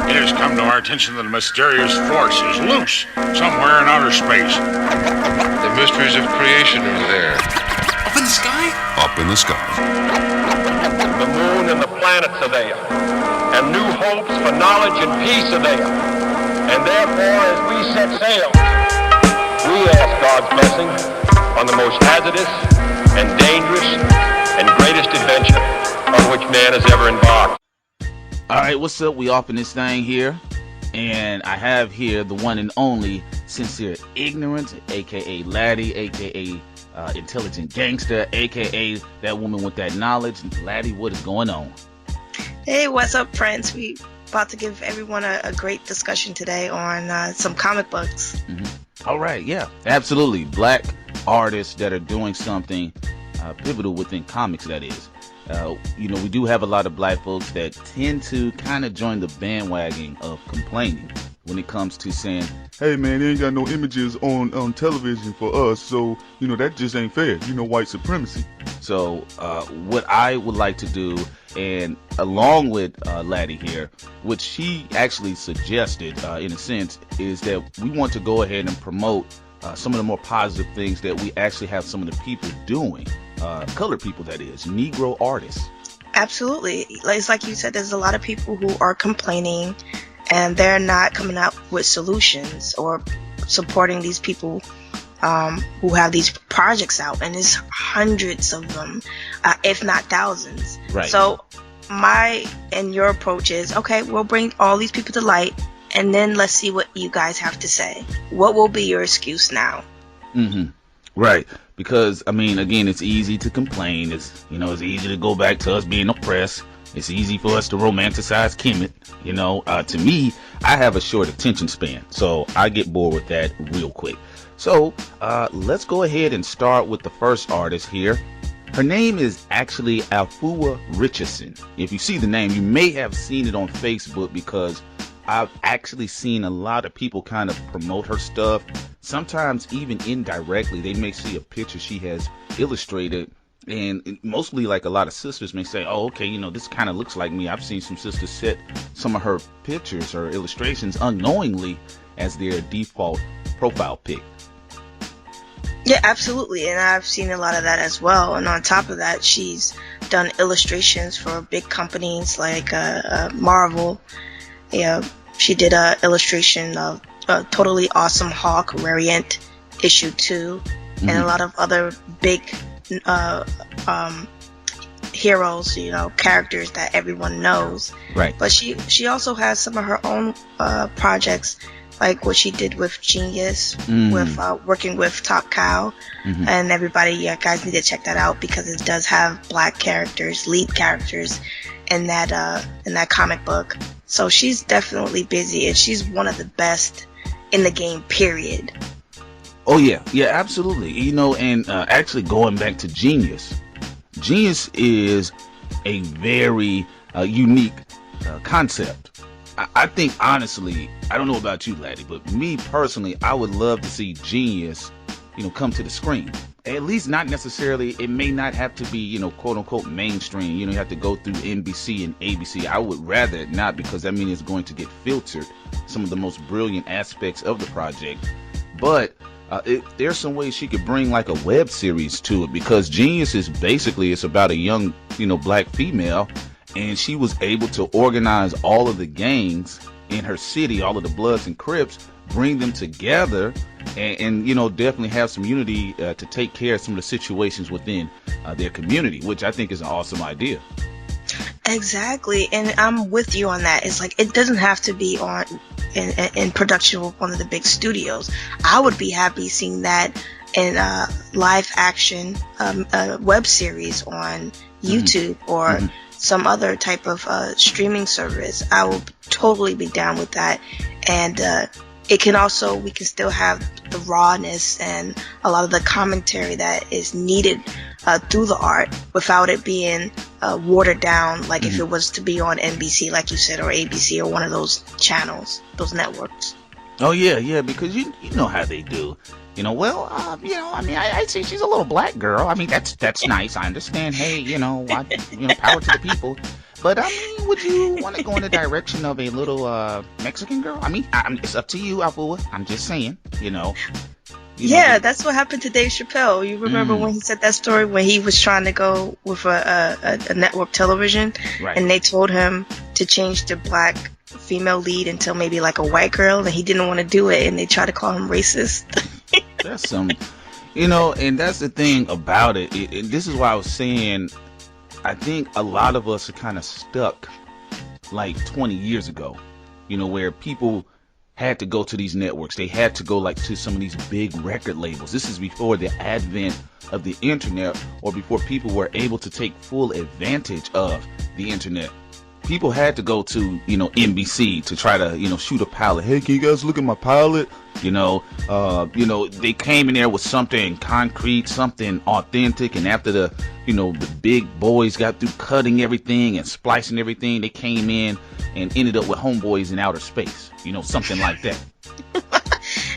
It has come to our attention that a mysterious force is loose somewhere in outer space. The mysteries of creation are there. Up in the sky? Up in the sky. The moon and the planets are there, and new hopes for knowledge and peace are there. And therefore, as we set sail, we ask God's blessing on the most hazardous and dangerous and greatest adventure on which man has ever embarked. All right, what's up? We off in this thing here, and I have here the one and only Sincere Ignorant, aka Laddie, aka Intelligent Gangster, aka that woman with that knowledge. Laddie, what is going on? Hey, what's up, friends? We about to give everyone a great discussion today on some comic books. Mm-hmm. All right, yeah, absolutely. Black artists that are doing something pivotal within comics, that is. We do have a lot of black folks that tend to kind of join the bandwagon of complaining when it comes to saying, hey man, they ain't got no images on television for us, so that just ain't fair, white supremacy. So what I would like to do, and along with Laddie here, which she actually suggested in a sense, is that we want to go ahead and promote some of the more positive things that we actually have some of the people doing. Colored people, that is, Negro artists. Absolutely. It's like you said, there's a lot of people who are complaining and they're not coming out with solutions or supporting these people who have these projects out, and there's hundreds of them, if not thousands. Right. So my and your approach is, okay, we'll bring all these people to light, and then let's see what you guys have to say. What will be your excuse now? Mm-hmm. Right. Because, again, it's easy to complain. It's easy to go back to us being oppressed. It's easy for us to romanticize Kemet. To me, I have a short attention span, so I get bored with that real quick. So let's go ahead and start with the first artist here. Her name is actually Afua Richardson. If you see the name, you may have seen it on Facebook, because I've actually seen a lot of people kind of promote her stuff. Sometimes even indirectly, they may see a picture she has illustrated, and mostly like a lot of sisters may say, oh, okay, this kind of looks like me. I've seen some sisters set some of her pictures or illustrations unknowingly as their default profile pic. Yeah, absolutely. And I've seen a lot of that as well. And on top of that, she's done illustrations for big companies like Marvel. Yeah, she did a illustration of a Totally Awesome Hawk variant issue 2, and a lot of other big heroes, characters that everyone knows. Right. But she also has some of her own projects, like what she did with Genius, with working with Top Cow, and everybody, guys need to check that out, because it does have black characters, lead characters in that comic book. So she's definitely busy, and she's one of the best in the game, period. Oh yeah, absolutely. And actually going back to Genius is a very unique concept. I think, honestly, I don't know about you, Laddie, but me personally, I would love to see Genius, come to the screen. At least not necessarily, it may not have to be, quote unquote mainstream. You have to go through NBC and ABC. I would rather it not, because that means it's going to get filtered, some of the most brilliant aspects of the project. But there's some ways she could bring like a web series to it, because Genius is basically, it's about a young, black female, and she was able to organize all of the gangs in her city, all of the Bloods and Crips, bring them together, and definitely have some unity to take care of some of the situations within their community, which I think is an awesome idea. Exactly, and I'm with you on that. It's like, it doesn't have to be in production with one of the big studios. I would be happy seeing that in a live action web series on YouTube or some other type of streaming service. I will totally be down with that. And we can still have the rawness and a lot of the commentary that is needed through the art without it being watered down, like if it was to be on NBC, like you said, or ABC, or one of those channels, those networks. Oh yeah, because you know how they do. I see she's a little black girl. That's nice. I understand. Hey, power to the people. But I mean, would you want to go in the direction of a little Mexican girl? I mean, it's up to you, Alfua. I'm just saying, you know. Yeah, that's what happened to Dave Chappelle. You remember when he said that story when he was trying to go with a network television, right. And they told him to change the black female lead until maybe like a white girl, and he didn't want to do it, and they tried to call him racist. That's some, you know, and that's the thing about it. This is why I was saying, I think a lot of us are kind of stuck like 20 years ago, you know, where people had to go to these networks. They had to go like to some of these big record labels. This is before the advent of the internet, or before people were able to take full advantage of the internet. People had to go to, you know, NBC to try to, you know, shoot a pilot. Hey, can you guys look at my pilot? You know, they came in there with something concrete, something authentic, and after the, you know, the big boys got through cutting everything and splicing everything, they came in and ended up with Homeboys in Outer Space, you know, something like that.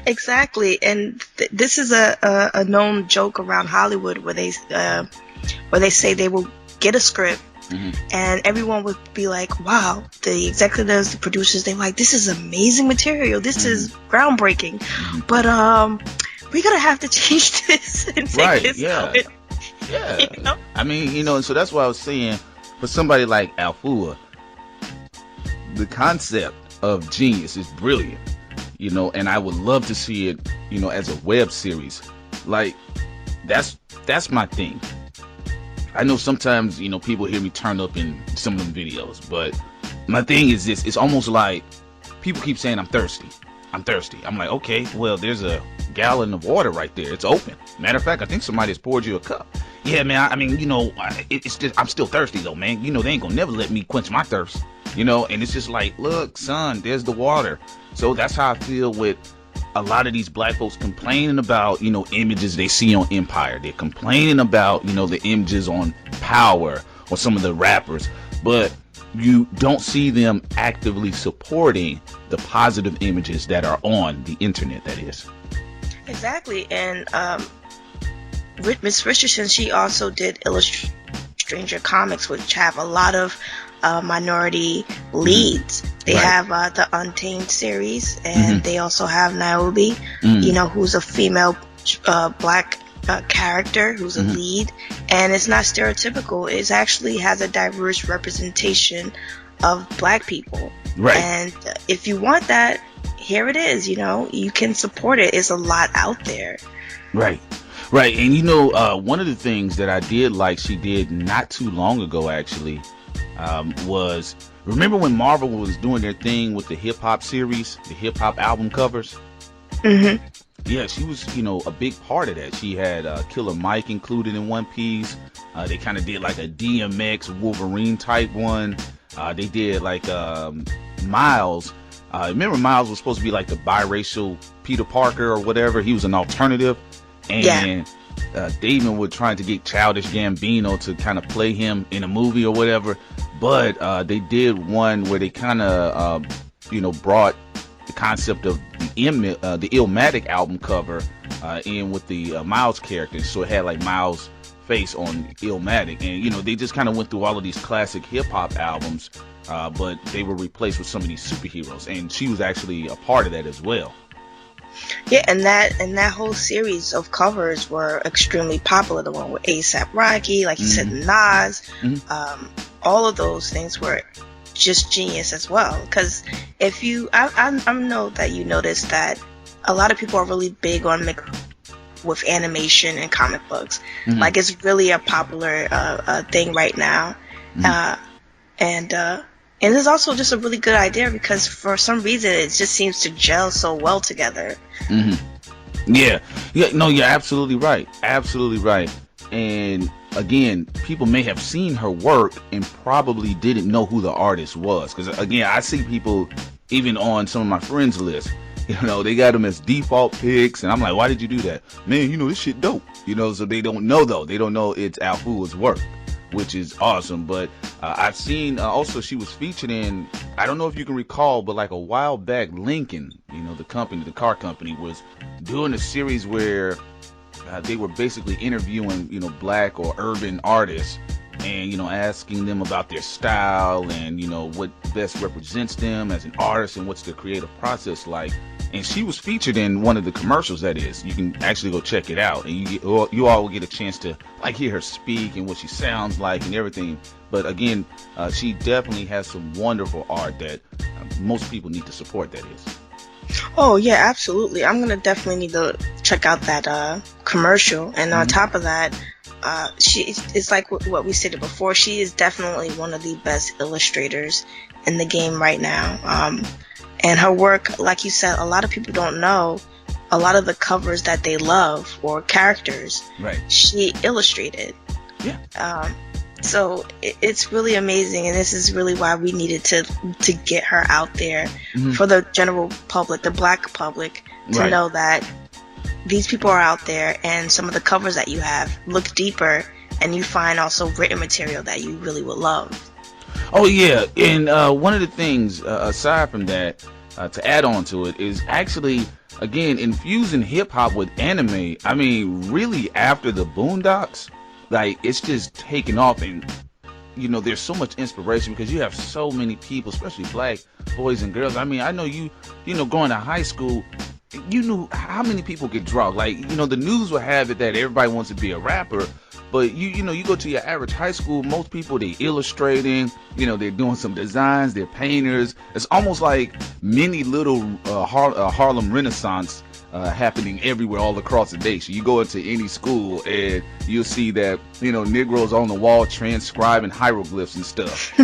Exactly, and this is a known joke around Hollywood where they say they will get a script. Mm-hmm. And everyone would be like, wow, the executives, the producers, they're like, this is amazing material. This is groundbreaking. Mm-hmm. But we're going to have to change this and take this out. Yeah. You know? I mean, you know, and so that's why I was saying, for somebody like Alfua, the concept of Genius is brilliant, you know, and I would love to see it, you know, as a web series. Like, that's my thing. I know sometimes, you know, people hear me turn up in some of them videos, but my thing is this. It's almost like people keep saying I'm thirsty. I'm like, okay, well, there's a gallon of water right there. It's open. Matter of fact, I think somebody has poured you a cup. Yeah, man, I mean, you know, it's just, I'm still thirsty though, man. You know, they ain't gonna never let me quench my thirst, you know, and it's just like, look, son, there's the water. So that's how I feel with a lot of these black folks complaining about, you know, images they see on Empire. They're complaining about, you know, the images on Power or some of the rappers, but you don't see them actively supporting the positive images that are on the internet, that is. Exactly. And Miss Richardson, she also did illustrate Stranger Comics, which have a lot of minority leads. They have the Untamed series, and they also have Niobe, you know, who's a female black character who's a lead, and it's not stereotypical. It actually has a diverse representation of black people. Right. And if you want that, here it is. You know, you can support it. It's a lot out there. Right. Right. And you know, one of the things that I did like she did not too long ago, actually, was, remember when Marvel was doing their thing with the hip hop series, the hip hop album covers? Mm-hmm. Yeah, she was, you know, a big part of that. She had Killer Mike included in one piece. They kind of did like a DMX Wolverine type one. They did like Miles. Remember Miles was supposed to be like the biracial Peter Parker or whatever. He was an alternative. And Damon was trying to get Childish Gambino to kind of play him in a movie or whatever. But they did one where they kind of, you know, brought the concept of the Illmatic album cover in with the Miles character. So it had like Miles' face on Illmatic. And, you know, they just kind of went through all of these classic hip-hop albums, but they were replaced with some of these superheroes. And she was actually a part of that as well. Yeah, and that whole series of covers were extremely popular. The one with A$AP Rocky, like you said, Nas, all of those things were just genius as well. Because if you, I know that you noticed that a lot of people are really big on with animation and comic books. Like it's really a popular thing right now, and it's also just a really good idea because for some reason it just seems to gel so well together. Yeah, no, you're absolutely right. Absolutely right. And again, people may have seen her work and probably didn't know who the artist was. Because again, I see people even on some of my friends' lists, you know, they got them as default picks, and I'm like, why did you do that? Man, you know, this shit dope. You know, so they don't know though. They don't know it's Alfua's work, which is awesome. But I've seen also she was featured in, I don't know if you can recall, but like a while back, Lincoln, you know, the car company was doing a series where they were basically interviewing, you know, black or urban artists, and asking them about their style and what best represents them as an artist and what's the creative process like. And she was featured in one of the commercials. That is, you can actually go check it out, and you all will get a chance to hear her speak and what she sounds like and everything. But again, she definitely has some wonderful art that most people need to support. That is. Oh yeah, absolutely. I'm gonna definitely need to check out that commercial. And on top of that, it's like what we stated before. She is definitely one of the best illustrators in the game right now. And her work, like you said, a lot of people don't know a lot of the covers that they love or characters. Right. She illustrated. Yeah. So it's really amazing, and this is really why we needed to get her out there for the general public, the black public, to know that these people are out there, and some of the covers that you have, look deeper, and you find also written material that you really would love. Oh yeah, and one of the things aside from that, to add on to it, is actually again infusing hip hop with anime. I mean, really after the Boondocks, like it's just taken off, and there's so much inspiration because you have so many people, especially black boys and girls. I mean, I know you going to high school, you knew how many people get draw. Like the news will have it that everybody wants to be a rapper. But you go to your average high school, most people, they illustrating, they're doing some designs, they're painters. It's almost like many little Harlem Renaissance happening everywhere all across the day. So you go into any school and you'll see that, Negroes on the wall transcribing hieroglyphs and stuff.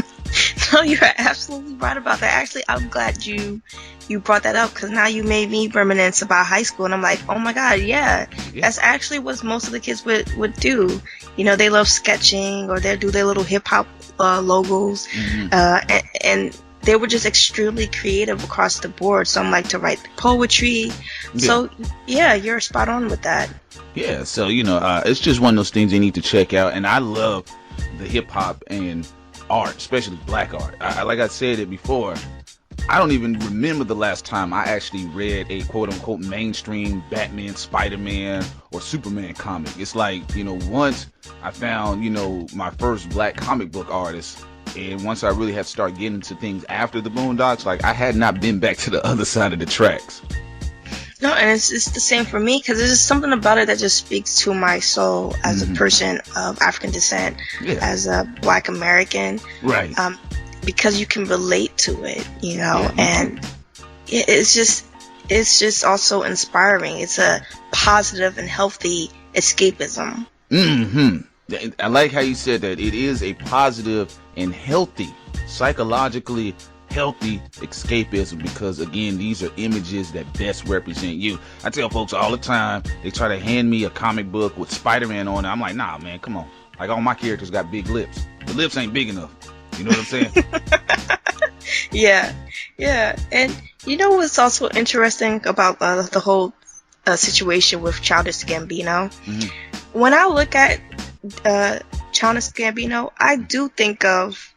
No, you're absolutely right about that. Actually, I'm glad you brought that up, because now you made me reminisce about high school, and I'm like, oh my god, yeah. That's actually what most of the kids would do. They love sketching, or they'll do their little hip hop logos, and they were just extremely creative across the board. Some like to write poetry. So yeah, you're spot on with that. Yeah, so it's just one of those things you need to check out, and I love the hip hop and art, especially black art. Like I said it before, I don't even remember the last time I actually read a quote-unquote mainstream Batman, Spider-Man, or Superman comic. It's like, once I found, my first black comic book artist, and once I really had to start getting into things after the Boondocks, like I had not been back to the other side of the tracks. No, and it's the same for me, because there's just something about it that just speaks to my soul as a person of African descent, as a black American. Right. Because you can relate to it, and it's just also inspiring. It's a positive and healthy escapism. I like how you said that. It is a positive and healthy, psychologically healthy escapism, because again, these are images that best represent you. I tell folks all the time, they try to hand me a comic book with Spider-Man on it. I'm like, nah, man, come on. Like, all my characters got big lips. The lips ain't big enough. You know what I'm saying? Yeah. And what's also interesting about the whole situation with Childish Gambino? When I look at Childish Gambino, I do think of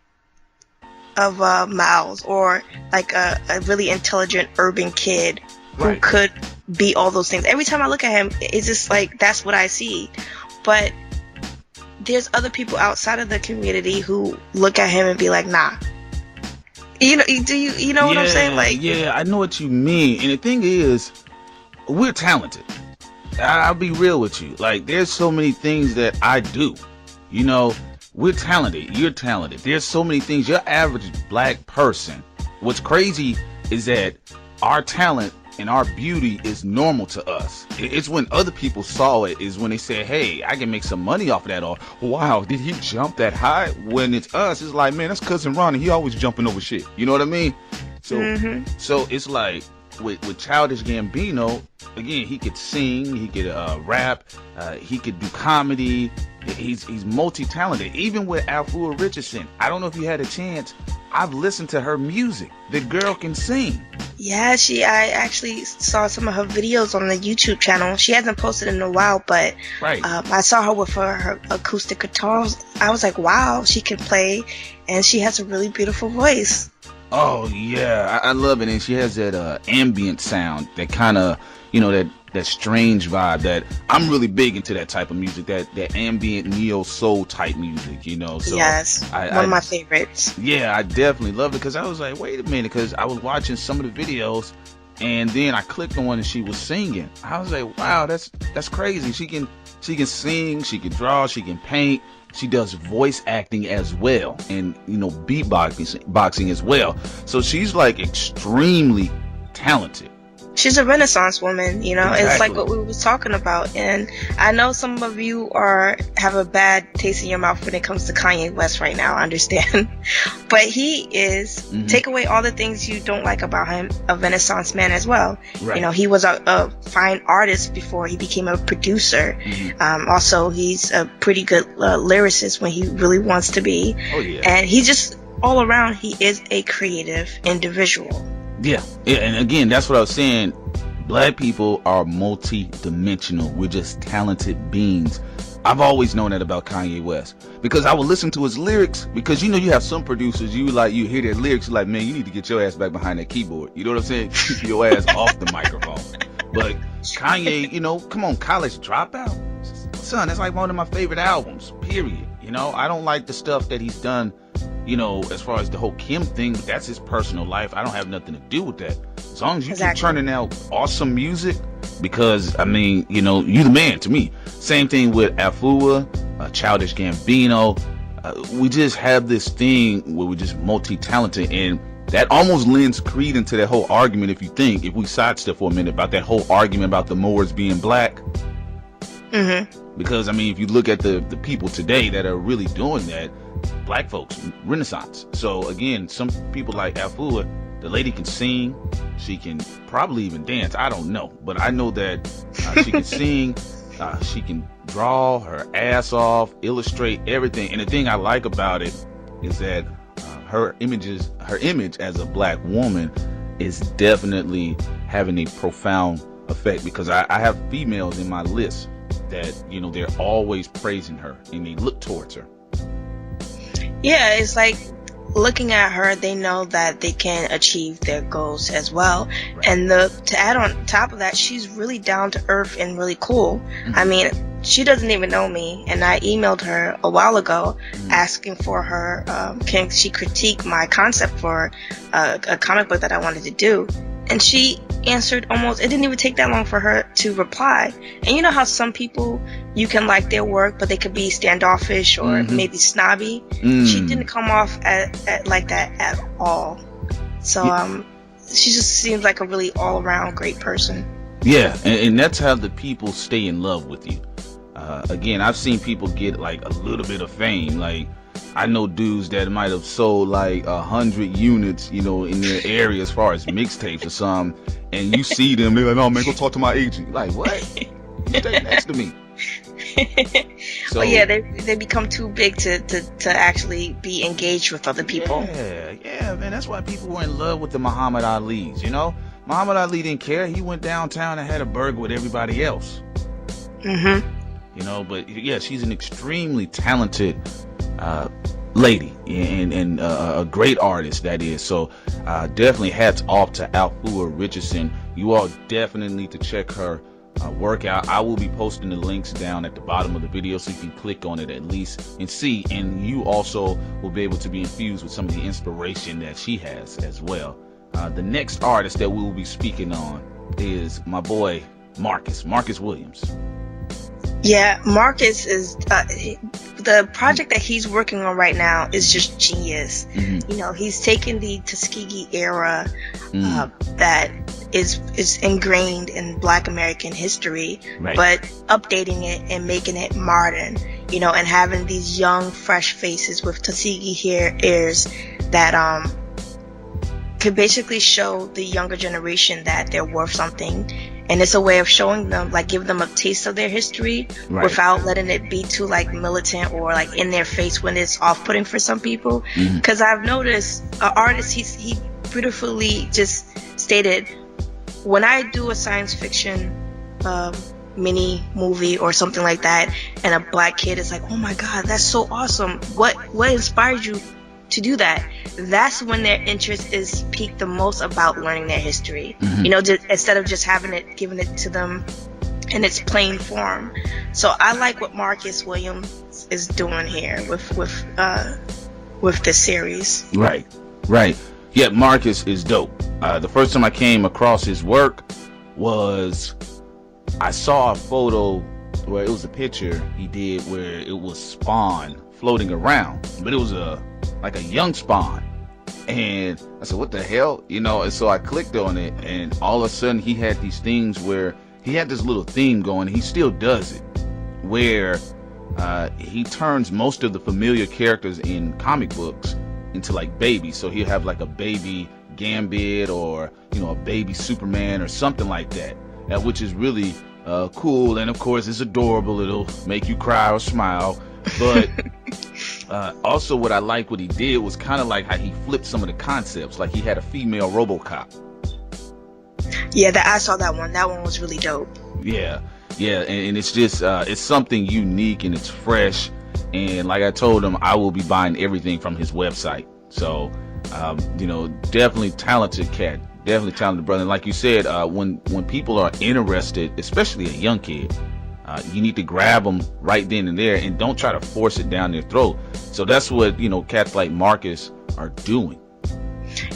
Miles, or like a really intelligent urban kid who could be all those things. Every time I look at him, it's just like that's what I see. But there's other people outside of the community who look at him and be like, nah. You know what I'm saying? Like, yeah, I know what you mean. And the thing is, we're talented. I'll be real with you. Like, there's so many things that I do. We're talented. You're talented. There's so many things. Your average black person, what's crazy is that our talent and our beauty is normal to us. It's when other people saw it is when they said, hey, I can make some money off of that, or wow, did he jump that high? When it's us, it's like, man, that's Cousin Ronnie. He always jumping over shit. You know what I mean? So it's like with Childish Gambino, again, he could sing, he could rap, he could do comedy. He's multi-talented. Even with Alfua Richardson, I don't know if you had a chance. I've listened to her music. The girl can sing. Yeah, I actually saw some of her videos on the YouTube channel. She hasn't posted in a while, but I saw her with her acoustic guitars. I was like, wow, she can play, and she has a really beautiful voice. Oh yeah, I love it, and she has that ambient sound that kind of, that that strange vibe that I'm really big into, that type of music, that ambient neo soul type music, you know. So Yes, one of my favorites. yeah, I definitely loved it because I was like, wait a minute, because I was watching some of the videos and then I clicked on one and she was singing. I was like, wow, that's crazy. She can sing, she can draw, she can paint. She does voice acting as well, and beatboxing as well. So she's like extremely talented. She's a Renaissance woman, you know. It's like Exactly. what we was talking about, and I know some of you have a bad taste in your mouth when it comes to Kanye West right now. I understand, but he is, take away all the things you don't like about him, a Renaissance man as well. Right. You know, he was a fine artist before he became a producer. Also, he's a pretty good lyricist when he really wants to be. Oh yeah. And he just all around, he is a creative individual. Yeah, and again, that's what I was saying. Black people are multi-dimensional. We're just talented beings. I've always known that about Kanye West because I would listen to his lyrics, because you know you have some producers, you hear their lyrics, you're like, man, you need to get your ass back behind that keyboard. You know what I'm saying? Keep your ass off the microphone. But Kanye, you know, come on, College Dropout. Son, that's like one of my favorite albums, period. You know, I don't like the stuff that he's done, you know, as far as the whole Kim thing, but that's his personal life. I don't have nothing to do with that. As long as you keep turning out awesome music, because, I mean, you know, you the man to me. Same thing with Afua, Childish Gambino. We just have this thing where we're just multi-talented, and that almost lends credence to that whole argument, if we sidestep for a minute, about that whole argument about the Moors being black. Because, I mean, if you look at the people today that are really doing that, black folks, Renaissance. So again, some people like Afua, the lady can sing, she can probably even dance, I don't know, but I know that she can sing, she can draw her ass off, illustrate everything. And the thing I like about it is that her image as a black woman is definitely having a profound effect, because I have females in my list that, you know, they're always praising her and they look towards her. Yeah, it's like looking at her, they know that they can achieve their goals as well. Right. And to add on top of that, she's really down to earth and really cool. I mean, she doesn't even know me, and I emailed her a while ago asking for her, can she critique my concept for a comic book that I wanted to do. And she answered it didn't even take that long for her to reply. And you know how some people, you can like their work, but they could be standoffish or maybe snobby. She didn't come off at like that at all. So she just seems like a really all-around great person. Yeah, and that's how the people stay in love with you. Again, I've seen people get like a little bit of fame. Like, I know dudes that might have sold like 100 units, you know, in their area as far as mixtapes or something, and you see them, they're like, "No, man, go talk to my agent." Like, what? You stay next to me. So, yeah, they become too big to actually be engaged with other people. Yeah, man. That's why people were in love with the Muhammad Ali's. You know, Muhammad Ali didn't care. He went downtown and had a burger with everybody else. You know, but yeah, she's an extremely talented lady and a great artist, that is. So definitely hats off to Afua Richardson. You all definitely need to check her work out. I will be posting the links down at the bottom of the video so you can click on it at least and see, and you also will be able to be infused with some of the inspiration that she has as well. The next artist that we will be speaking on is my boy Marcus Williams. Yeah, Marcus is the project that he's working on right now is just genius. You know, he's taken the Tuskegee era that is ingrained in Black American history, but updating it and making it modern. You know, and having these young, fresh faces with Tuskegee ears that could basically show the younger generation that they're worth something. And it's a way of showing them, like, give them a taste of their history without letting it be too, like, militant or, like, in their face when it's off-putting for some people. Because I've noticed an artist, he beautifully just stated, when I do a science fiction mini movie or something like that, and a black kid is like, oh my God, that's so awesome. What inspired you to do that, that's when their interest is piqued the most about learning their history. Mhm. You know, instead of just giving it to them in its plain form. So I like what Marcus Williams is doing here with this series. Right. Yeah, Marcus is dope. The first time I came across his work was I saw a photo where it was a picture he did where it was Spawn floating around, but it was like a young Spawn. And I said, what the hell? You know, and so I clicked on it, and all of a sudden he had these things where he had this little theme going. He still does it, where he turns most of the familiar characters in comic books into like babies. So he'll have like a baby Gambit, or you know, a baby Superman or something like that, which is really cool. And of course it's adorable. It'll make you cry or smile. But also what I like what he did was kind of like how he flipped some of the concepts. Like he had a female RoboCop. Yeah, I saw that one. That one was really dope. Yeah, and it's just it's something unique and it's fresh. And like I told him, I will be buying everything from his website. So you know, definitely talented cat, definitely talented brother. And like you said, when people are interested, especially a young kid, you need to grab them right then and there, and don't try to force it down their throat. So that's what, you know, cats like Marcus are doing.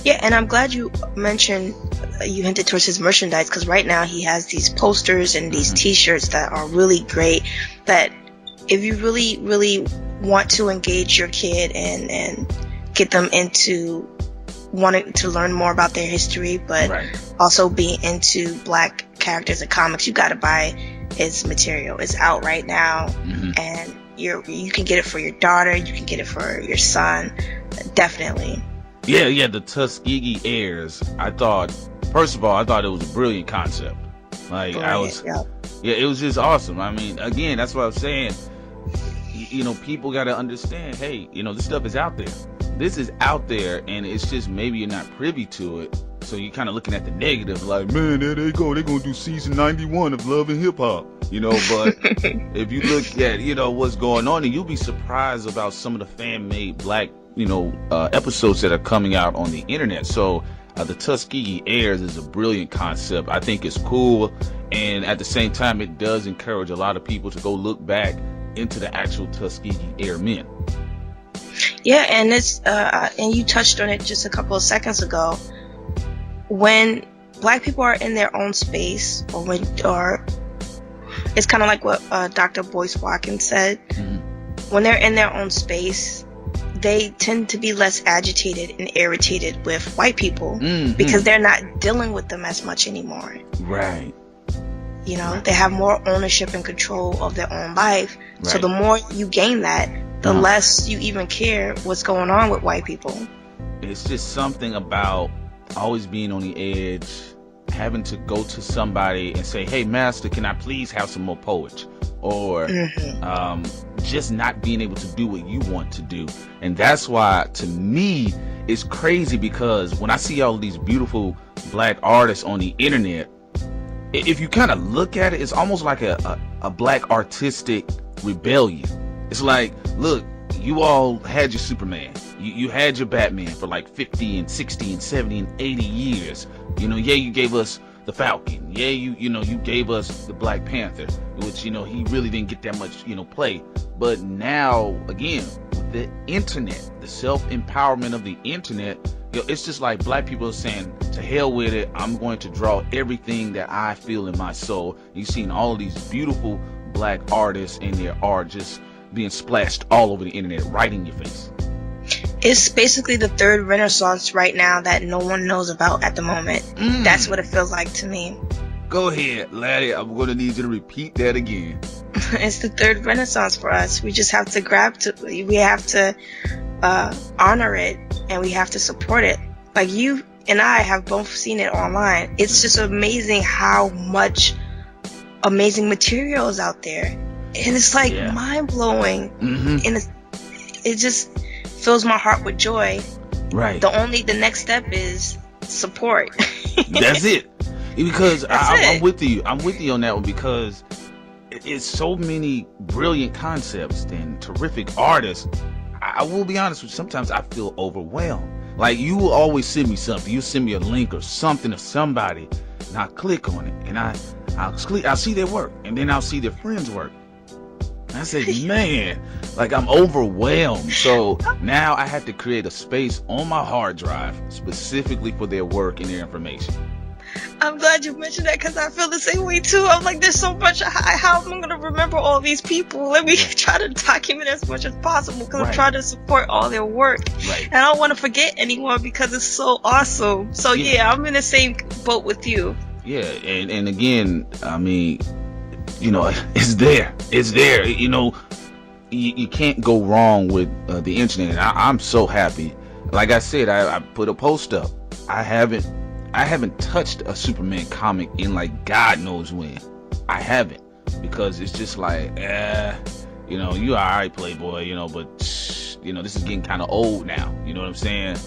Yeah, and I'm glad you mentioned, you hinted towards his merchandise, because right now he has these posters and these t-shirts that are really great, that if you really, really want to engage your kid and get them into wanting to learn more about their history, but also be into Black characters and comics, you got to buy his material. It's out right now, and you can get it for your daughter, you can get it for your son, definitely. Yeah, the Tuskegee Heirs. I thought, first of all, I thought it was a brilliant concept. Like, it was just awesome. I mean, again, that's what I was saying. You know, people got to understand, hey, you know, this stuff is out there. This is out there, and it's just maybe you're not privy to it. So you're kind of looking at the negative, like, Man, there they go. They're going to do season 91 of Love and Hip Hop. you know, but if you look at, you know, what's going on, and you'll be surprised about some of the fan-made Black, you know, episodes that are coming out on the internet. So the Tuskegee Heirs is a brilliant concept. I think it's cool, and at the same time, it does encourage a lot of people to go look back into the actual Tuskegee Airmen. Yeah, and it's and you touched on it just a couple of seconds ago. When Black people are in their own space, or it's kind of like what Dr. Boyce Watkins said. When they're in their own space, they tend to be less agitated and irritated with white people because they're not dealing with them as much anymore. Right. You know, they have more ownership and control of their own life. Right. So the more you gain that, the less you even care what's going on with white people. It's just something about always being on the edge, having to go to somebody and say, hey, master, can I please have some more poetry? Or just not being able to do what you want to do. And that's why, to me, it's crazy, because when I see all of these beautiful Black artists on the internet, if you kind of look at it, it's almost like a Black artistic rebellion. It's like, look, you all had your Superman. You had your Batman for like 50 and 60 and 70 and 80 years. You know, yeah, you gave us the Falcon. Yeah, you know, you gave us the Black Panther, which, you know, he really didn't get that much, you know, play. But now, again, with the internet, the self-empowerment of the internet, you know, it's just like Black people are saying, to hell with it, I'm going to draw everything that I feel in my soul. You've seen all of these beautiful Black artists and their art just being splashed all over the internet, right in your face. It's basically the third renaissance right now that no one knows about at the moment. That's what it feels like to me. Go ahead, laddie. I'm going to need you to repeat that again. It's the third renaissance for us. We just have to we have to honor it, and we have to support it. Like, you and I have both seen it online. It's just amazing how much amazing material is out there. And it's like mind-blowing. And it just fills my heart with joy. Right. The next step is support. That's it. Because I'm with you. I'm with you on that one, because it's so many brilliant concepts and terrific artists. I will be honest with you, sometimes I feel overwhelmed. Like, you will always send me something. You send me a link or something of somebody, and I click on it, and I'll see their work, and then I'll see their friends' work. And I say, man, like, I'm overwhelmed. So now I have to create a space on my hard drive specifically for their work and their information. I'm glad you mentioned that because I feel the same way too. I'm like, there's so much. How am I going to remember all these people? Let me try to document as much as possible because I'm trying to support all their work. Right. And I don't want to forget anyone because it's so awesome. So yeah, I'm in the same boat with you. Yeah, and again, I mean, you know, it's there. It's there. You know, you can't go wrong with the internet. And I'm so happy. Like I said, I put a post up. I haven't touched a Superman comic in like God knows when. I haven't, because it's just like, you know, you alright, Playboy, you know, but you know, this is getting kind of old now. You know what I'm saying?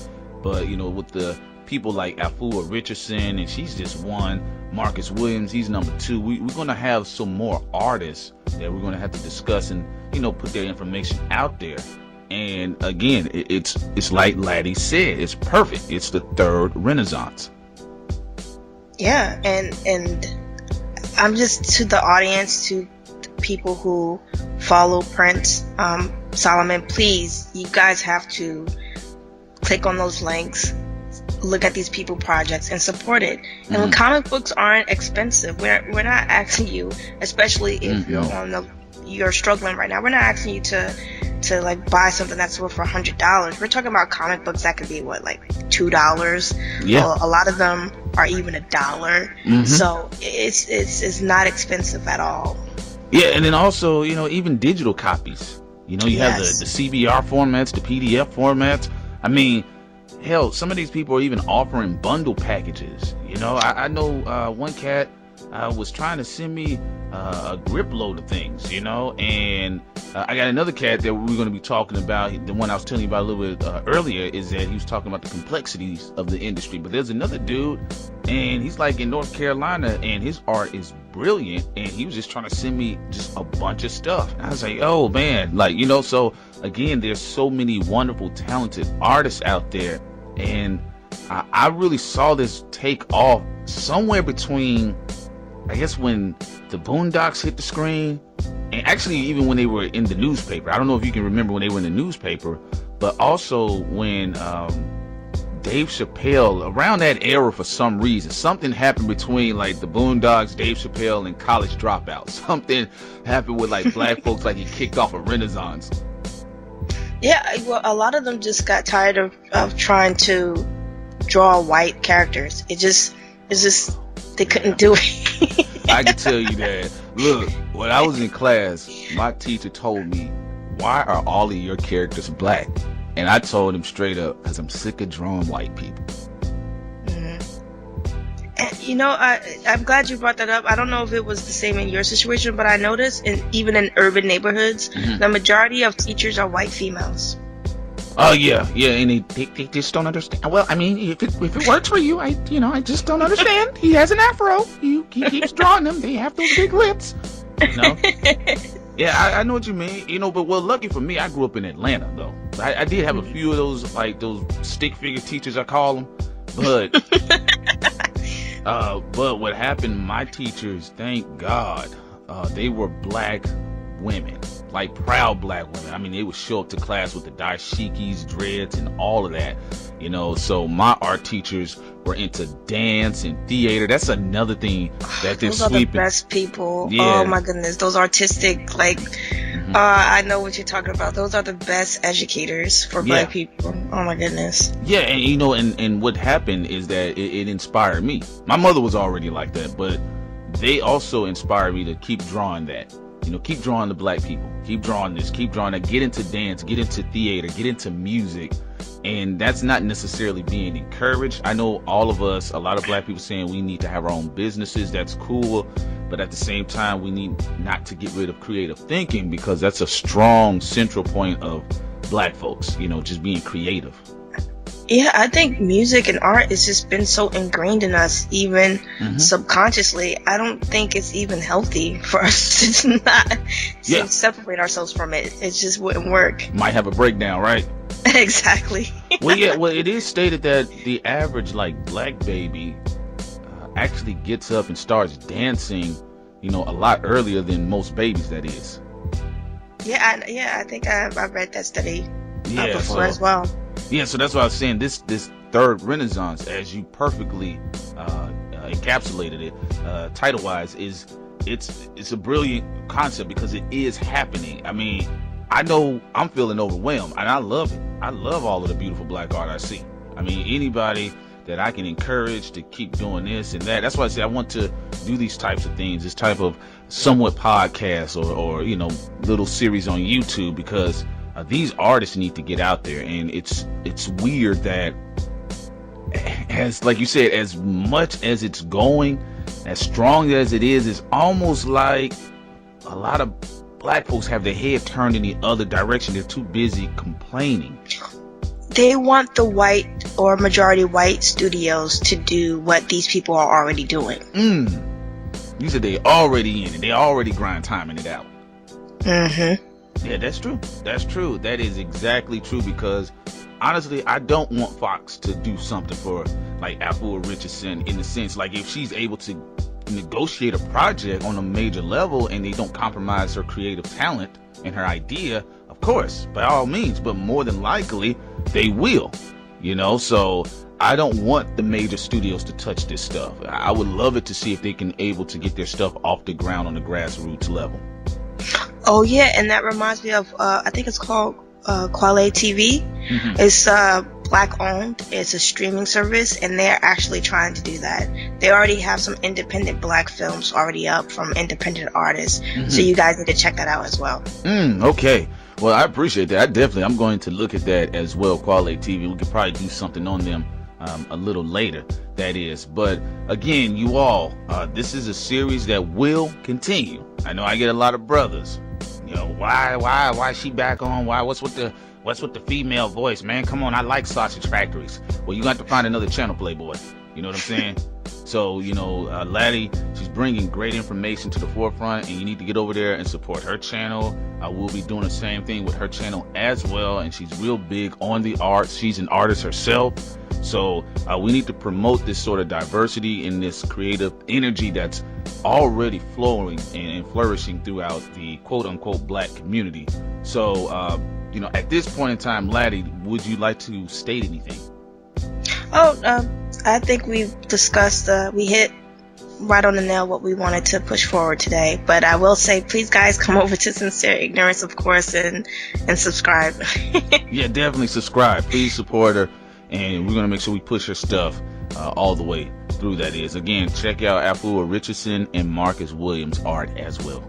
But you know, with the people like Afua Richardson, and she's just one. Marcus Williams, he's number 2. We're gonna have some more artists that we're gonna have to discuss and, you know, put their information out there. And again, it's like Laddie said, it's perfect. It's the third Renaissance. Yeah, and I'm just, to the audience, to people who follow Prince, Solomon, please, you guys have to click on those links, look at these people projects and support it. And when comic books aren't expensive, we're not asking you, especially if you're struggling right now, we're not asking you to like buy something that's worth $100. We're talking about comic books that could be what, like $2. Yeah. A lot of them are even $1. So it's not expensive at all. Yeah, and then also, you know, even digital copies. You know, you have the CBR formats, the PDF formats. I mean, hell, some of these people are even offering bundle packages. You know, I know one cat was trying to send me a grip load of things, you know, and I got another cat that we're going to be talking about. The one I was telling you about a little bit earlier is that he was talking about the complexities of the industry. But there's another dude, and he's like in North Carolina, and his art is brilliant, and he was just trying to send me just a bunch of stuff. And I was like, oh man, like, you know, so again, there's so many wonderful, talented artists out there, and I really saw this take off somewhere between, I guess, when the Boondocks hit the screen, and actually even when they were in the newspaper. I don't know if you can remember when they were in the newspaper, but also when Dave Chappelle, around that era, for some reason, something happened between like the Boondocks, Dave Chappelle, and College Dropout. Something happened with like black folks, like he kicked off a renaissance. Yeah, well, a lot of them just got tired of trying to draw white characters. It's just they couldn't do it. I can tell you that. Look, when I was in class, my teacher told me, why are all of your characters black? And I told him straight up, because I'm sick of drawing white people. And, you know, I'm glad you brought that up. I don't know if it was the same in your situation, but I noticed even in urban neighborhoods, the majority of teachers are white females. Oh yeah, and they just don't understand. Well, I mean, if it works for you, I just don't understand. He has an afro. He keeps drawing them. They have those big lips. You know? Yeah, I know what you mean. You know, but well, lucky for me, I grew up in Atlanta though. I did have a few of those, like those stick figure teachers, I call them. But but what happened? My teachers, thank God, they were black women. Like proud black women. I mean, they would show up to class with the dashikis, dreads, and all of that, you know. So my art teachers were into dance and theater. That's another thing that they're those sweeping. Are the best people. Yeah. Oh my goodness, those artistic, like, I know what you're talking about. Those are the best educators for black people. Oh my goodness. Yeah, and you know, and what happened is that it inspired me. My mother was already like that, but they also inspired me to keep drawing that. You know, keep drawing the black people. Keep drawing this. Keep drawing that. Get into dance. Get into theater. Get into music. And that's not necessarily being encouraged. I know all of us, a lot of black people saying we need to have our own businesses. That's cool. But at the same time, we need not to get rid of creative thinking, because that's a strong central point of black folks, you know, just being creative. Yeah, I think music and art has just been so ingrained in us, even subconsciously. I don't think it's even healthy for us to not Yeah. separate ourselves from it. It just wouldn't work. Might have a breakdown, right? Exactly. Well, yeah. Well, it is stated that the average black baby actually gets up and starts dancing, a lot earlier than most babies. That is. I think I read that study before so, as well. Yeah, so that's why I was saying this third Renaissance, as you perfectly encapsulated it, title-wise, it's a brilliant concept because it is happening. I mean, I know I'm feeling overwhelmed, and I love it. I love all of the beautiful black art I see. I mean, anybody that I can encourage to keep doing this and that. That's why I say I want to do these types of things, this type of somewhat podcast or little series on YouTube, because these artists need to get out there. And it's weird that, as like you said, as much as it's going, as strong as it is, it's almost like a lot of black folks have their head turned in the other direction. They're too busy complaining. They want the white or majority white studios to do what these people are already doing. You said they already in it. They already grind timing it out. Yeah, that's true. That's true. That is exactly true, because honestly, I don't want Fox to do something for like Afua Richardson, in the sense like if she's able to negotiate a project on a major level and they don't compromise her creative talent and her idea, of course, by all means, but more than likely they will, so I don't want the major studios to touch this stuff. I would love it to see if they can able to get their stuff off the ground on the grassroots level. Oh yeah, and that reminds me of I think it's called Quale TV. It's black owned. It's a streaming service, and they're actually trying to do that. They already have some independent black films already up from independent artists, so you guys need to check that out as well. Okay. Well, I appreciate that. I'm going to look at that as well. Quale TV. We could probably do something on them a little later, that is. But again, you all, this is a series that will continue. I know I get a lot of brothers. Why is she back on? What's with the female voice, man? Come on, I like Sausage Factories. Well, you got to find another channel, Playboy. You know what I'm saying? So, Laddie, she's bringing great information to the forefront, and you need to get over there and support her channel. We'll be doing the same thing with her channel as well, and she's real big on the arts. She's an artist herself. So we need to promote this sort of diversity and this creative energy that's already flowing and flourishing throughout the quote-unquote black community. So, at this point in time, Laddie, would you like to state anything? I think we've discussed, we hit right on the nail what we wanted to push forward today. But I will say, please guys, come over to Sincere Ignorance, of course, and subscribe. Yeah, definitely subscribe. Please support her, and we're going to make sure we push her stuff all the way through, that is. Again, check out Afua Richardson and Marcus Williams' art as well.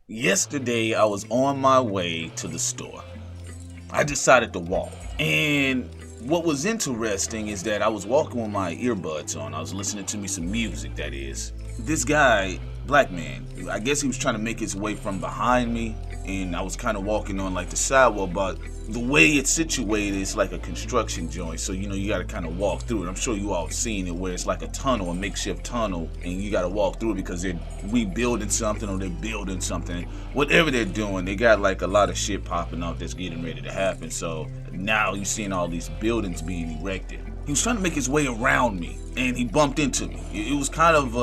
Yesterday, I was on my way to the store. I decided to walk. And what was interesting is that I was walking with my earbuds on. I was listening to me some music, that is. This guy, black man, I guess he was trying to make his way from behind me. And I was kind of walking on like the sidewalk, but the way it's situated, it's like a construction joint. So, you got to kind of walk through it. I'm sure you all have seen it, where it's like a tunnel, a makeshift tunnel, and you got to walk through it because they're rebuilding something or they're building something. Whatever they're doing, they got like a lot of shit popping up that's getting ready to happen. So now you're seeing all these buildings being erected. He was trying to make his way around me, and he bumped into me. It was kind of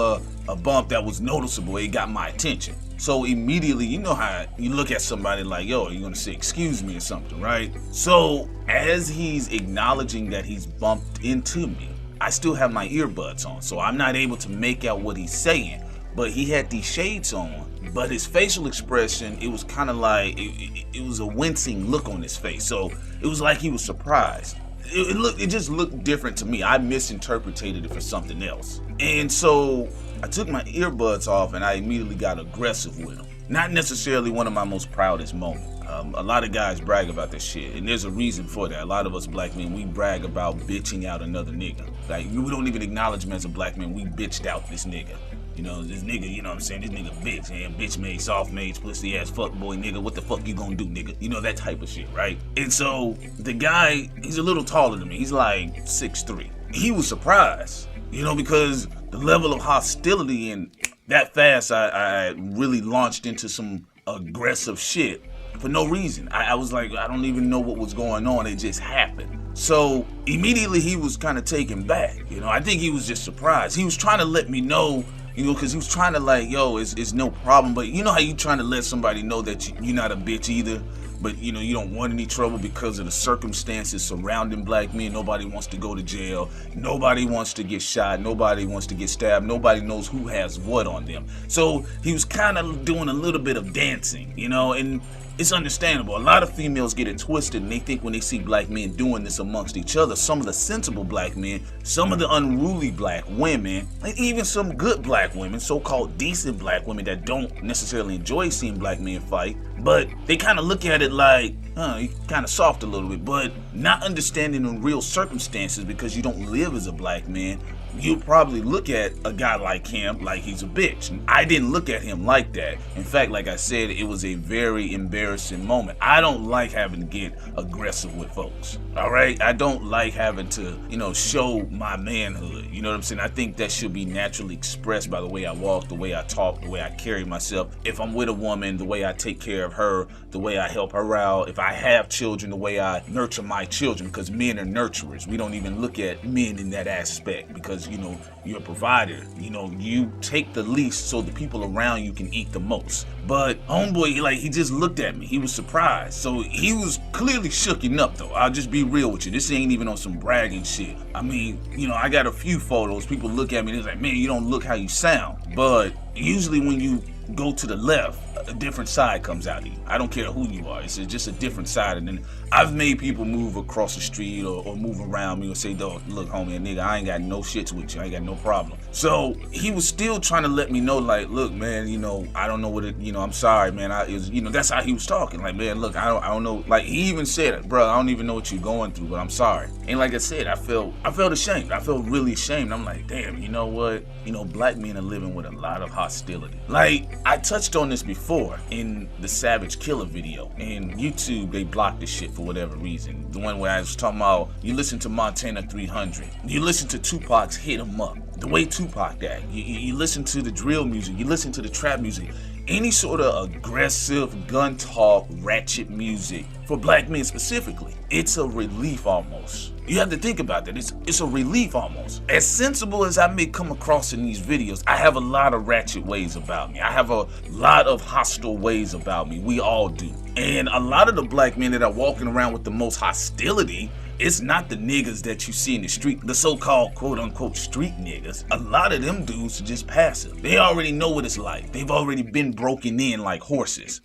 a bump that was noticeable. It got my attention. So immediately, you know how you look at somebody like, yo, are you going to say excuse me or something, right? So as he's acknowledging that he's bumped into me, I still have my earbuds on, so I'm not able to make out what he's saying. But he had these shades on, but his facial expression, it was kind of like, it was a wincing look on his face. So it was like he was surprised. It just looked different to me. I misinterpreted it for something else. And so I took my earbuds off and I immediately got aggressive with him. Not necessarily one of my most proudest moments. A lot of guys brag about this shit, and there's a reason for that. A lot of us black men, we brag about bitching out another nigga. Like, we don't even acknowledge him as a black man. We bitched out this nigga. You know, this nigga, you know what I'm saying? This nigga bitch, man. Bitch made, soft made, pussy ass fuck boy nigga. What the fuck you gonna do, nigga? You know, that type of shit, right? And so, the guy, he's a little taller than me. He's like 6'3". He was surprised, you know, because the level of hostility and that fast, I really launched into some aggressive shit for no reason. I was like, I don't even know what was going on. It just happened. So immediately he was kind of taken back. You know, I think he was just surprised. He was trying to let me know, you know, because he was trying to like, yo, it's no problem. But you know how you trying to let somebody know that you're not a bitch either, but you know, you don't want any trouble because of the circumstances surrounding black men. Nobody wants to go to jail. Nobody wants to get shot. Nobody wants to get stabbed. Nobody knows who has what on them. So he was kind of doing a little bit of dancing, you know, and it's understandable. A lot of females get it twisted and they think when they see black men doing this amongst each other, some of the sensible black men, some of the unruly black women, and even some good black women, so-called decent black women that don't necessarily enjoy seeing black men fight, but they kind of look at it like, you kind of soft a little bit, but not understanding in real circumstances because you don't live as a black man, you'll probably look at a guy like him like he's a bitch. I didn't look at him like that. In fact, like I said, it was a very embarrassing moment. I don't like having to get aggressive with folks, all right? I don't like having to, you know, show my manhood. You know what I'm saying? I think that should be naturally expressed by the way I walk, the way I talk, the way I carry myself. If I'm with a woman, the way I take care of her, the way I help her out. If I have children, the way I nurture my children, because men are nurturers. We don't even look at men in that aspect because, you know, you're a provider. You know, you take the least so the people around you can eat the most. But homeboy, like, he just looked at me. He was surprised. So he was clearly shooken up, though. I'll just be real with you. This ain't even on some bragging shit. I mean, you know, I got a few photos. People look at me and they're like, man, you don't look how you sound. But usually when you go to the left, a different side comes out of you. I don't care who you are. It's just a different side. And then I've made people move across the street or move around me or say, dog, look, homie, nigga, I ain't got no shits with you. I ain't got no problem. So he was still trying to let me know, like, look, man, you know, I don't know what it, you know, I'm sorry, man. You know, that's how he was talking. Like, man, look, I don't know. Like, he even said, bro, I don't even know what you're going through, but I'm sorry. And like I said, I felt ashamed. I felt really ashamed. I'm like, damn, you know what? You know, black men are living with a lot of hostility. Like, I touched on this before in the Savage Killer video. And YouTube, they blocked this shit for whatever reason. The one where I was talking about, you listen to Montana 300. You listen to Tupac's Hit 'Em Up. The way Tupac act. You listen to the drill music. You listen to the trap music. Any sort of aggressive, gun talk, ratchet music, for black men specifically, it's a relief almost. You have to think about that. It's a relief almost. As sensible as I may come across in these videos, I have a lot of ratchet ways about me. I have a lot of hostile ways about me. We all do. And a lot of the black men that are walking around with the most hostility, it's not the niggas that you see in the street, the so-called quote-unquote street niggas. A lot of them dudes are just passive. They already know what it's like. They've already been broken in like horses.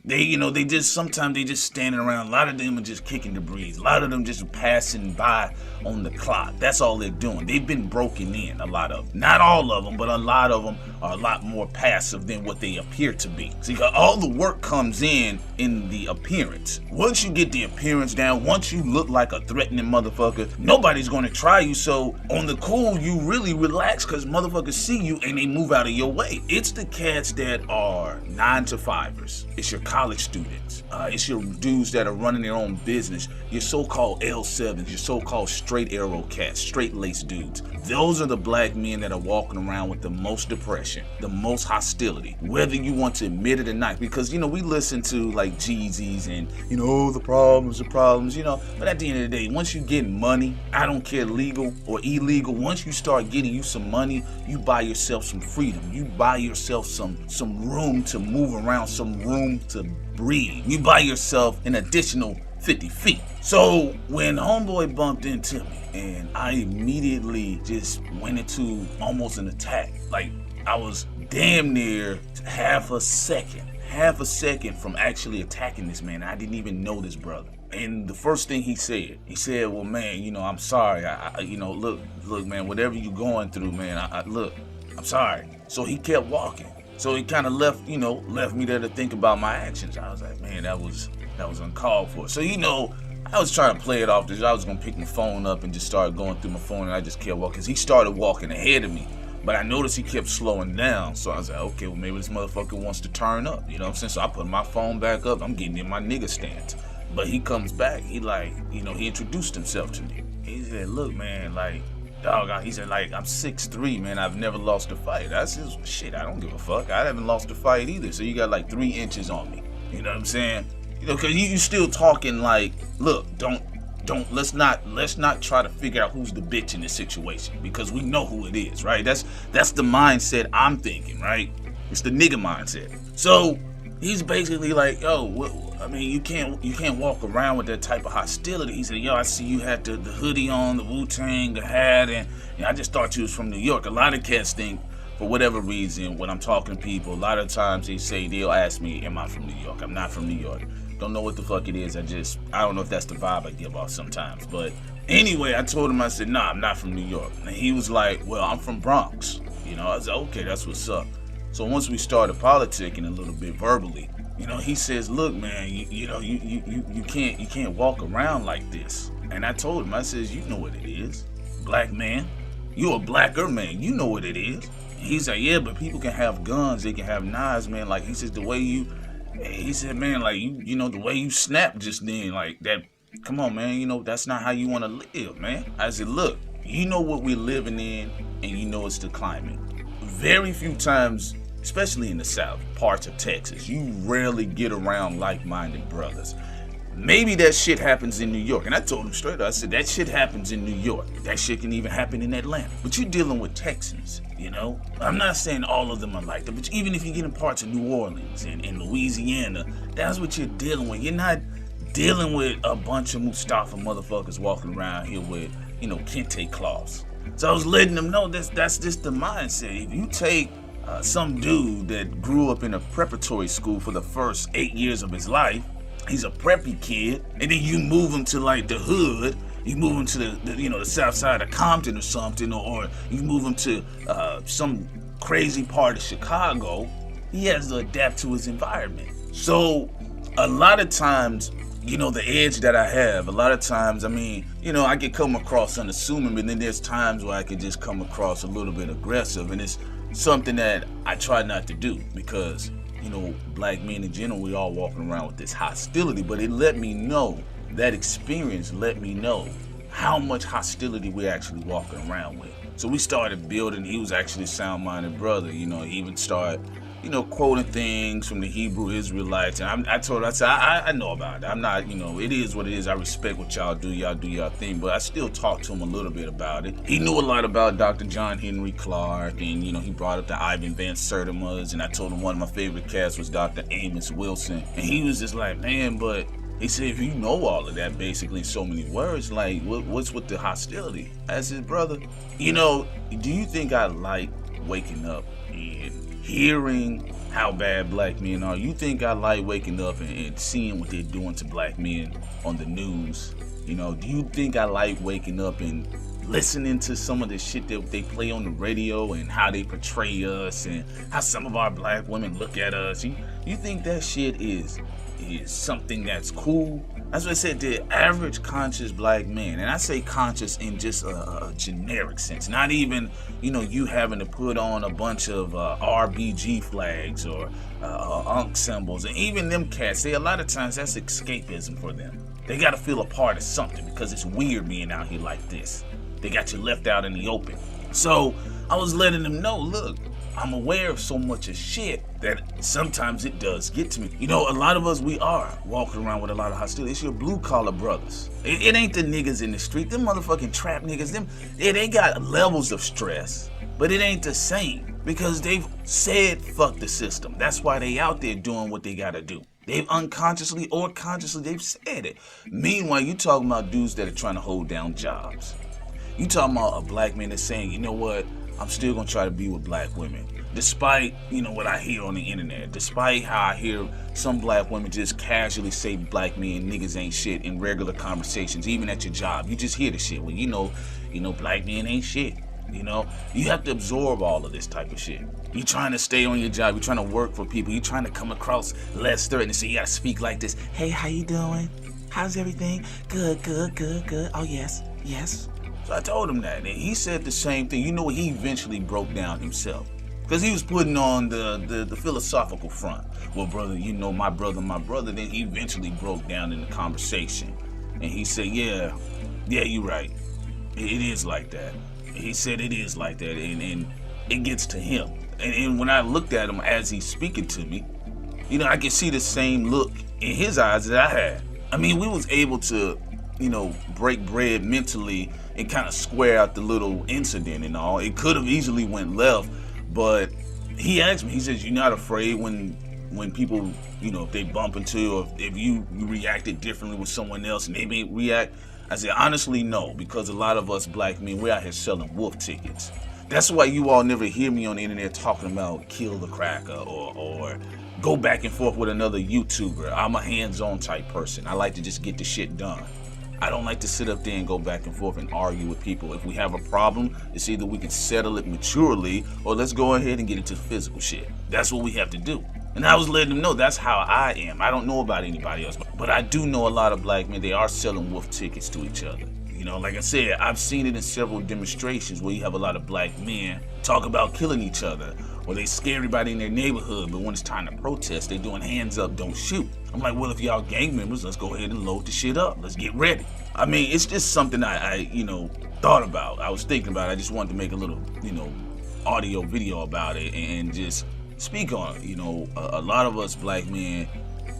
Sometimes they just standing around. A lot of them are just kicking the breeze. A lot of them just passing by on the clock. That's all they're doing. They've been broken in, a lot of them. Not all of them, but a lot of them are a lot more passive than what they appear to be. See, all the work comes in the appearance. Once you get the appearance down, once you look like a threatening motherfucker, nobody's gonna try you. So on the cool, you really relax because motherfuckers see you and they move out of your way. It's the cats that are 9-to-5ers. It's your college students. It's your dudes that are running their own business. Your so-called L7s, your so-called straight arrow cats, straight lace dudes. Those are the black men that are walking around with the most depression, the most hostility, whether you want to admit it or not. Because, you know, we listen to like Jeezys and, you know, the problems, you know. But at the end of the day, once you get money, I don't care legal or illegal, once you start getting you some money, you buy yourself some freedom. You buy yourself some room to move around, some room to breathe. You buy yourself an additional 50 feet. So when homeboy bumped into me and I immediately just went into almost an attack, like I was damn near half a second from actually attacking this man. I didn't even know this brother. And the first thing he said, well, man, you know, I'm sorry. You know, look, man, whatever you going through, man, look, I'm sorry. So he kept walking. So he kind of left me there to think about my actions. I was like, man, that was that was uncalled for. So, I was trying to play it off. I was going to pick my phone up and just start going through my phone, and I just kept walking. Because he started walking ahead of me. But I noticed he kept slowing down. So I was like, okay, well, maybe this motherfucker wants to turn up. You know what I'm saying? So I put my phone back up. I'm getting in my nigga stance. But he comes back. He he introduced himself to me. He said, look, man, like, dog, he said, like, I'm 6'3", man. I've never lost a fight. I said, shit, I don't give a fuck. I haven't lost a fight either. So you got like 3 inches on me. You know what I'm saying? Because you still talking like, look, let's not try to figure out who's the bitch in this situation, because we know who it is, right? That's the mindset I'm thinking, right? It's the nigga mindset. So he's basically like, yo, I mean, you can't walk around with that type of hostility. He said, yo, I see you had the hoodie on, the Wu-Tang, the hat, and I just thought you was from New York. A lot of cats think, for whatever reason, when I'm talking to people, a lot of times they'll ask me, am I from New York? I'm not from New York. Don't know what the fuck it is. I don't know if that's the vibe I give off sometimes. But anyway, I told him, I said, nah, I'm not from New York. And he was like, well, I'm from Bronx. I was like, okay, that's what's up. So once we started politicking a little bit verbally, he says, look, man, you can't walk around like this. And I told him, I says, you know what it is. Black man. You're a blacker man. You know what it is. And he's like, yeah, but people can have guns. They can have knives, man. Like, he says, he said, man, like, the way you snapped just then, like, that, come on, man, that's not how you want to live, man. I said, look, you know what we're living in, and you know it's the climate. Very few times, especially in the South, parts of Texas, you rarely get around like-minded brothers. Maybe that shit happens in New York. And I told him straight up, I said, that shit happens in New York. That shit can even happen in Atlanta. But you're dealing with Texans, I'm not saying all of them are like that, but even if you get in parts of New Orleans and Louisiana, that's what you're dealing with. You're not dealing with a bunch of Mustafa motherfuckers walking around here with, kente cloths. So I was letting them know that's just the mindset. If you take some dude that grew up in a preparatory school for the first 8 years of his life, he's a preppy kid, and then you move him to like the hood, you move him to the south side of Compton or something, or you move him to some crazy part of Chicago, he has to adapt to his environment. So a lot of times, the edge that I have, a lot of times, I could come across unassuming, but then there's times where I could just come across a little bit aggressive, and it's something that I try not to do, because black men in general, we all walking around with this hostility, but it let me know, that experience let me know how much hostility we're actually walking around with. So we started building. He was actually a sound-minded brother, he even started, quoting things from the Hebrew Israelites. And I told him, I said, I know about it. I'm not, it is what it is. I respect what y'all do y'all thing, but I still talked to him a little bit about it. He knew a lot about Dr. John Henry Clark, and, he brought up the Ivan Van Sertima's, and I told him one of my favorite cats was Dr. Amos Wilson. And he was just like, man, but he said, if you know all of that basically in so many words, like, what's with the hostility? I said, brother, do you think I like waking up and hearing how bad black men are? You think I like waking up and seeing what they're doing to black men on the news? Do you think I like waking up and listening to some of the shit that they play on the radio and how they portray us and how some of our black women look at us? You think that shit is something that's cool? That's what I said, the average conscious black man, and I say conscious in just a generic sense, not even, you having to put on a bunch of RBG flags or UNC symbols, and even them cats, a lot of times that's escapism for them. They gotta feel a part of something because it's weird being out here like this. They got you left out in the open. So I was letting them know, look, I'm aware of so much of shit that sometimes it does get to me. A lot of us, we are walking around with a lot of hostility. It's your blue collar brothers. It ain't the niggas in the street. Them motherfucking trap niggas, they got levels of stress, but it ain't the same because they've said fuck the system. That's why they out there doing what they gotta do. They've unconsciously or consciously, they've said it. Meanwhile, you talking about dudes that are trying to hold down jobs. You talking about a black man that's saying, you know what? I'm still gonna try to be with black women. Despite, what I hear on the internet, despite how I hear some black women just casually say black men, niggas ain't shit in regular conversations, even at your job. You just hear the shit. Well, black men ain't shit. You know, you have to absorb all of this type of shit. You trying to stay on your job. You're trying to work for people. You're trying to come across less threatening. So you gotta speak like this. Hey, how you doing? How's everything? Good. Oh, yes. So I told him that, and he said the same thing. You know, he eventually broke down himself. Because he was putting on the philosophical front. Well, brother, you know, my brother. Then he eventually broke down in the conversation. And he said, yeah, you're right. It is like that. He said it is like that, and it gets to him. And when I looked at him as he's speaking to me, you know, I could see the same look in his eyes that I had. I mean, we was able to, you know, break bread mentally and kind of square out the little incident and all. It could have easily went left, but he asked me, he says, you're not afraid when people, you know, if they bump into, or if you reacted differently with someone else and they may react? I said, honestly, no, because a lot of us black men, we're out here selling wolf tickets. That's why you all never hear me on the internet talking about kill the cracker or go back and forth with another YouTuber. I'm a hands-on type person. I like to just get the shit done. I don't like to sit up there and go back and forth and argue with people. If we have a problem, it's either we can settle it maturely or let's go ahead and get into physical shit. That's what we have to do. And I was letting them know that's how I am. I don't know about anybody else, but I do know a lot of black men, they are selling wolf tickets to each other. You know, like I said, I've seen it in several demonstrations where you have a lot of black men talk about killing each other, or they scare everybody in their neighborhood, but when it's time to protest, they doing hands up, don't shoot. I'm like, well, if y'all gang members, let's go ahead and load the shit up. Let's get ready. I mean, it's just something I you know, thought about. I was thinking about it. I just wanted to make a little, you know, audio video about it and just speak on it. You know, a lot of us black men,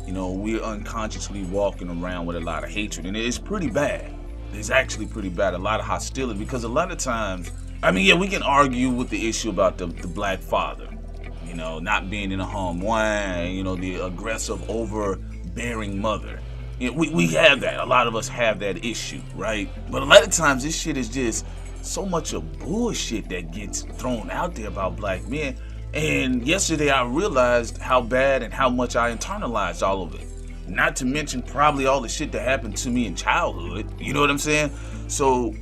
you know, we're unconsciously walking around with a lot of hatred, and it's pretty bad. It's actually pretty bad, a lot of hostility, because a lot of times, I mean, yeah, we can argue with the issue about the black father, you know, not being in a home, you know, the aggressive, overbearing mother. You know, we have that. A lot of us have that issue, right? But a lot of times this shit is just so much of bullshit that gets thrown out there about black men. And yesterday I realized how bad and how much I internalized all of it. Not to mention probably all the shit that happened to me in childhood. You know what I'm saying? So,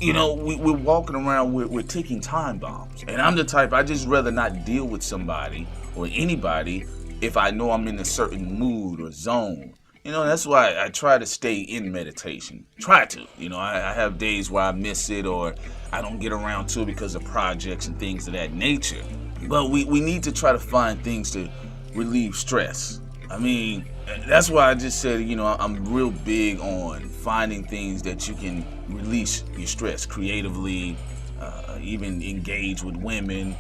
you know, we're walking around with ticking time bombs. And I'm the type, I just rather not deal with somebody or anybody if I know I'm in a certain mood or zone. You know, that's why I try to stay in meditation. Try to. You know, I have days where I miss it or I don't get around to it because of projects and things of that nature. But we need to try to find things to relieve stress. I mean, that's why I just said, you know, I'm real big on finding things that you can release your stress creatively, even engage with women.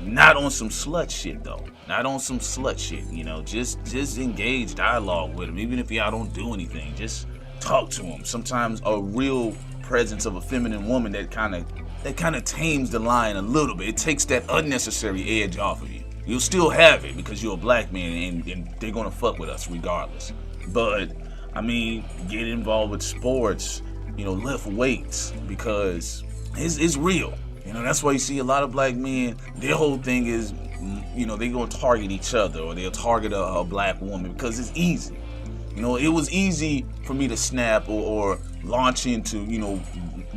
Not on some slut shit, though. Not on some slut shit, you know. Just engage, dialogue with them. Even if y'all don't do anything, just talk to them. Sometimes a real presence of a feminine woman that kind of tames the lion a little bit. It takes that unnecessary edge off of you. You'll still have it because you're a black man and they're gonna fuck with us regardless. But I mean, get involved with sports, you know, lift weights because it's real. You know, that's why you see a lot of black men, their whole thing is, you know, they're gonna target each other or they'll target a black woman because it's easy. You know, it was easy for me to snap or launch into, you know,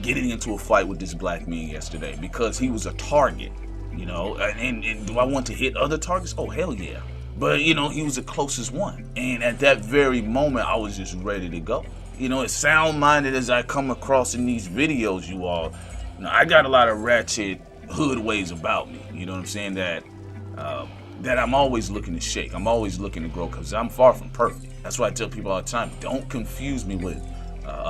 getting into a fight with this black man yesterday because he was a target. You know, and do I want to hit other targets? Oh, hell yeah. But, you know, he was the closest one. And at that very moment, I was just ready to go. You know, as sound-minded as I come across in these videos, you all, you know, I got a lot of ratchet hood ways about me. You know what I'm saying? That I'm always looking to shake. I'm always looking to grow because I'm far from perfect. That's why I tell people all the time, don't confuse me with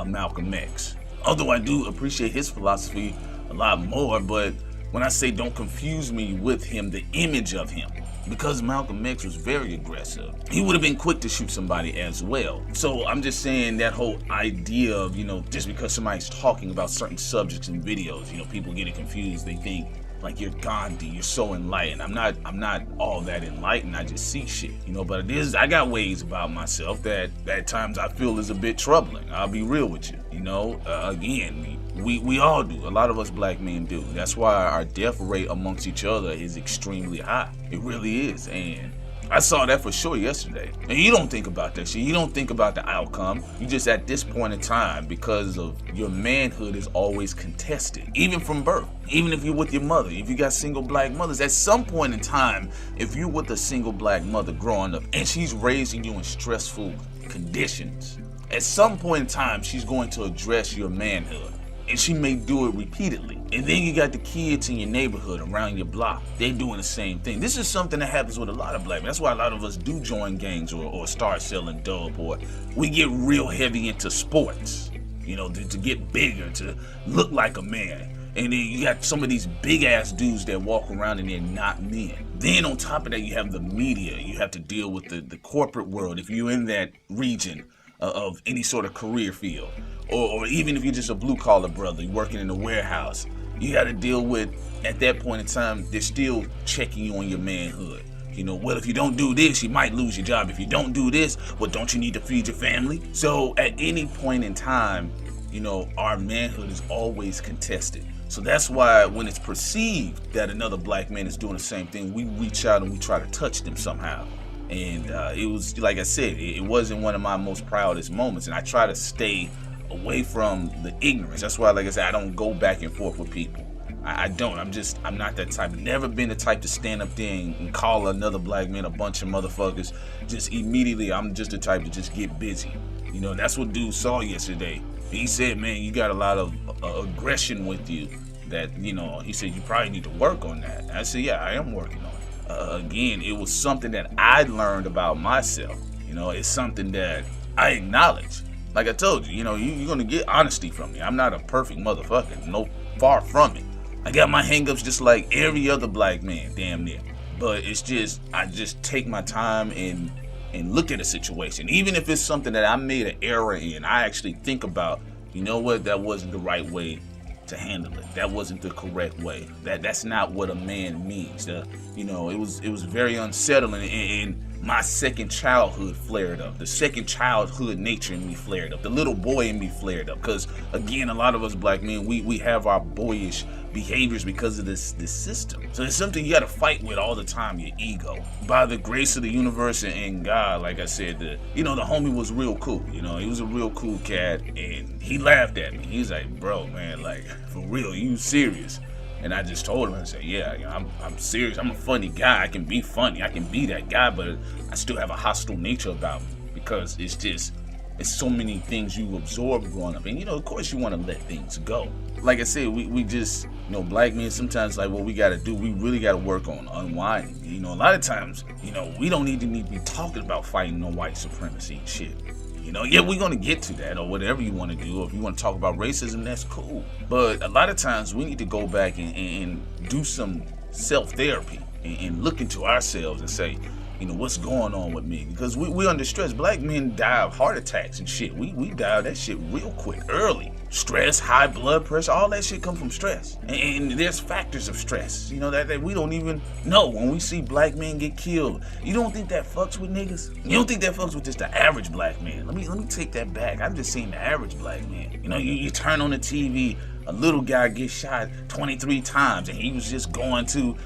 Malcolm X. Although I do appreciate his philosophy a lot more, but when I say don't confuse me with him, the image of him, because Malcolm X was very aggressive. He would have been quick to shoot somebody as well. So I'm just saying that whole idea of, you know, just because somebody's talking about certain subjects in videos, you know, people get it confused. They think like you're Gandhi, you're so enlightened. I'm not all that enlightened. I just see shit, you know, but I got ways about myself that at times I feel is a bit troubling. I'll be real with you, you know, again, we all do. A lot of us black men do. That's why our death rate amongst each other is extremely high. It really is. And I saw that for sure yesterday. And you don't think about that shit. You don't think about the outcome. You just at this point in time, because of your manhood is always contested, even from birth. Even if you're with your mother, if you got single black mothers, at some point in time, if you're with a single black mother growing up and she's raising you in stressful conditions, at some point in time, she's going to address your manhood. And she may do it repeatedly. And then you got the kids in your neighborhood around your block. They're doing the same thing. This is something that happens with a lot of black men. That's why a lot of us do join gangs or start selling dope, or we get real heavy into sports, you know, to get bigger, to look like a man. And then you got some of these big ass dudes that walk around and they're not men. Then on top of that, you have the media. You have to deal with the corporate world if you're in that region of any sort of career field. Or even if you're just a blue-collar brother working in a warehouse, you got to deal with, at that point in time, they're still checking you on your manhood. You know, well, if you don't do this, you might lose your job. If you don't do this, well, don't you need to feed your family? So at any point in time, you know, our manhood is always contested. So that's why when it's perceived that another black man is doing the same thing, we reach out and we try to touch them somehow. And it was, like I said, it wasn't one of my most proudest moments. And I try to stay away from the ignorance. That's why, like I said, I don't go back and forth with people. I don't. I'm not that type. Never been the type to stand up there and call another black man a bunch of motherfuckers. Just immediately, I'm just the type to just get busy. You know, that's what dude saw yesterday. He said, man, you got a lot of aggression with you that, you know, he said, you probably need to work on that. I said, yeah, I am working on it. Again, it was something that I learned about myself. You know, it's something that I acknowledge. Like I told you, you know, you're going to get honesty from me. I'm not a perfect motherfucker. No, far from it. I got my hangups just like every other black man, damn near. But it's just, I just take my time and look at a situation. Even if it's something that I made an error in, I actually think about, you know what, that wasn't the right way to handle it. That wasn't the correct way. That's not what a man means. You know, it was very unsettling, and my second childhood flared up. The second childhood nature in me flared up. The little boy in me flared up. Because again, a lot of us black men, we have our boyish behaviors because of this system. So it's something you gotta fight with all the time, your ego. By the grace of the universe and God, like I said, the homie was real cool. You know, he was a real cool cat, and he laughed at me. He was like, bro, man, like, for real, you serious? And I just told him, I said, yeah, you know, I'm serious. I'm a funny guy. I can be funny. I can be that guy, but I still have a hostile nature about me because it's so many things you absorb growing up. And, you know, of course you want to let things go. Like I said, we just, you know, black men sometimes, like, what we got to do, we really got to work on unwinding. You know, a lot of times, you know, we don't even need to be talking about fighting no white supremacy and shit. You know, yeah, we're going to get to that or whatever you want to do. If you want to talk about racism, that's cool. But a lot of times we need to go back and do some self-therapy and look into ourselves and say, you know, what's going on with me? Because we under stress. Black men die of heart attacks and shit. We die of that shit real quick, early. Stress, high blood pressure, all that shit come from stress. And there's factors of stress, you know, that we don't even know. When we see black men get killed, you don't think that fucks with niggas? You don't think that fucks with just the average black man? Let me take that back. I'm just saying the average black man. You know, you turn on the TV, a little guy gets shot 23 times and he was just going to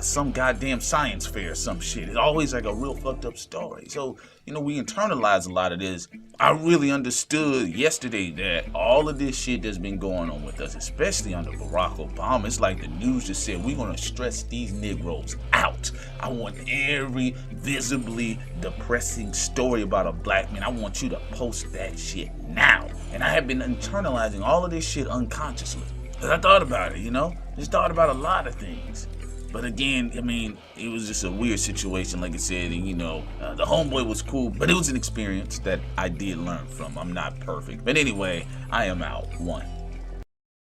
some goddamn science fair or some shit. It's always like a real fucked up story. So, you know, we internalize a lot of this. I really understood yesterday that all of this shit that's been going on with us, especially under Barack Obama, it's like the news just said, we're going to stress these Negroes out. I want every visibly depressing story about a black man, I want you to post that shit now. And I have been internalizing all of this shit unconsciously. Because I thought about it, you know? Just thought about a lot of things. But again, I mean, it was just a weird situation, like I said, and you know, the homeboy was cool, but it was an experience that I did learn from. I'm not perfect. But anyway, I am out. 1.